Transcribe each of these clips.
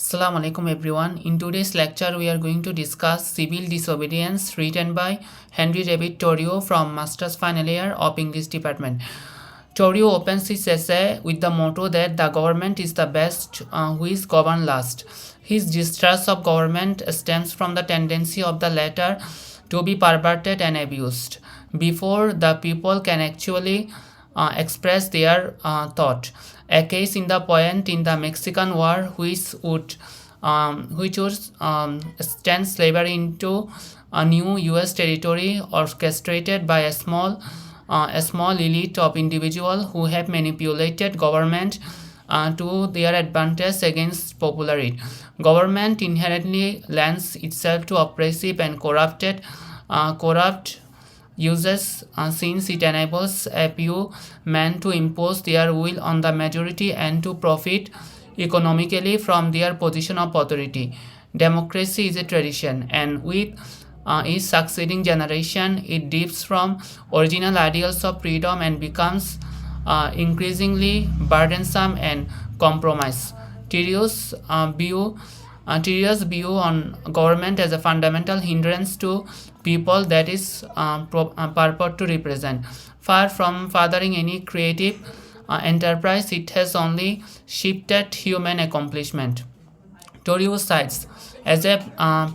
Assalamu alaikum everyone. In today's lecture we are going to discuss Civil Disobedience written by Henry David Thoreau from Master's Final Year of English Department. Thoreau opens his essay with the motto that the government is the best which govern last. His distrust of government stems from the tendency of the latter to be perverted and abused before the people can actually express their thought. A case in the point in the Mexican War, which would stand slavery into a new U.S. territory, orchestrated by a small elite of individuals who have manipulated government to their advantage against popularity. Government inherently lends itself to oppressive and corrupt uses since it enables a few men to impose their will on the majority and to profit economically from their position of authority. Democracy is a tradition, and with each succeeding generation, it drifts from original ideals of freedom and becomes increasingly burdensome and compromised. Tedious Tedious view on government as a fundamental hindrance to people that is purport to represent. Far from furthering any creative enterprise, it has only shifted human accomplishment. Thoreau cites as a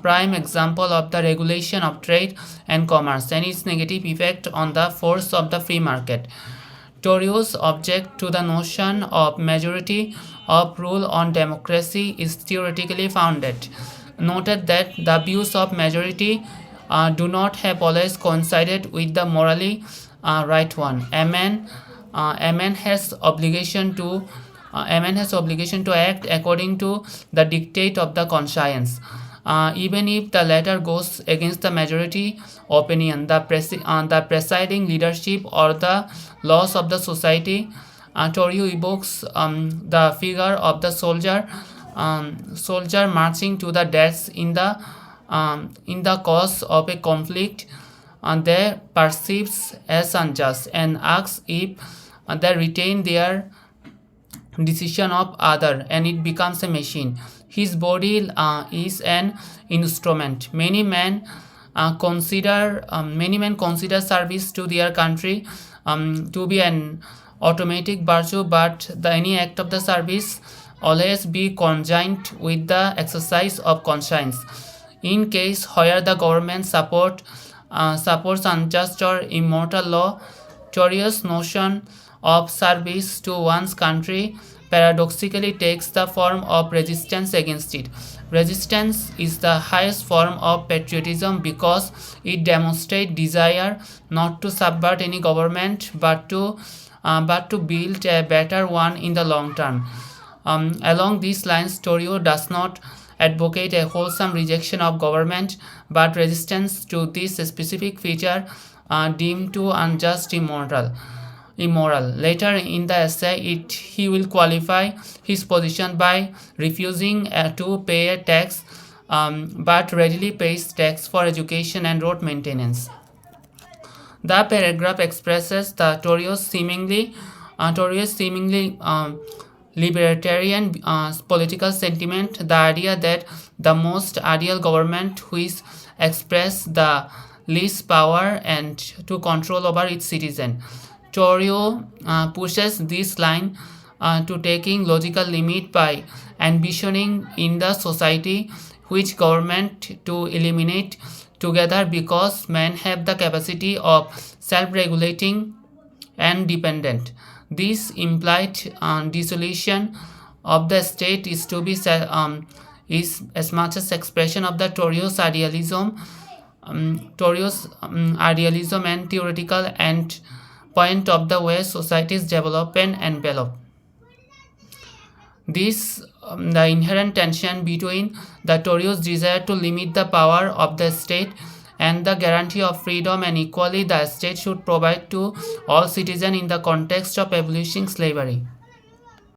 prime example of the regulation of trade and commerce and its negative effect on the force of the free market. Thoreau's object to the notion of majority of rule on democracy is theoretically founded. Noted that the views of majority do not have always coincided with the morally right one. A man has obligation to act according to the dictate of the conscience. Even if the latter goes against the majority opinion, the presiding leadership or the laws of the society. Thoreau evokes the figure of the soldier marching to the death in the cause of a conflict they perceives as unjust, and asks if they retain their decision of other, and it becomes a machine. His body is an instrument. Many men consider service to their country to be an automatic virtue, but any act of the service always be conjoined with the exercise of conscience. In case where the government supports unjust or immortal law, Thoreau's notion of service to one's country paradoxically takes the form of resistance against it. Resistance is the highest form of patriotism because it demonstrates desire not to subvert any government but to build a better one in the long term. Along these lines, Thoreau does not advocate a wholesome rejection of government but resistance to this specific feature deemed too unjust, immoral. Later in the essay, he will qualify his position by refusing to pay a tax but readily pays tax for education and road maintenance. The paragraph expresses the Thoreau's seemingly libertarian political sentiment, the idea that the most ideal government which express the least power and to control over its citizen. Thoreau pushes this line to taking logical limit by ambitioning in the society which government to eliminate together because men have the capacity of self-regulating and dependent. This implied dissolution of the state is to be is as much as expression of the Thoreau's idealism and theoretical and point of the way societies develop and envelop. This the inherent tension between the Thoreau's desire to limit the power of the state and the guarantee of freedom and equality the state should provide to all citizens in the context of abolishing slavery.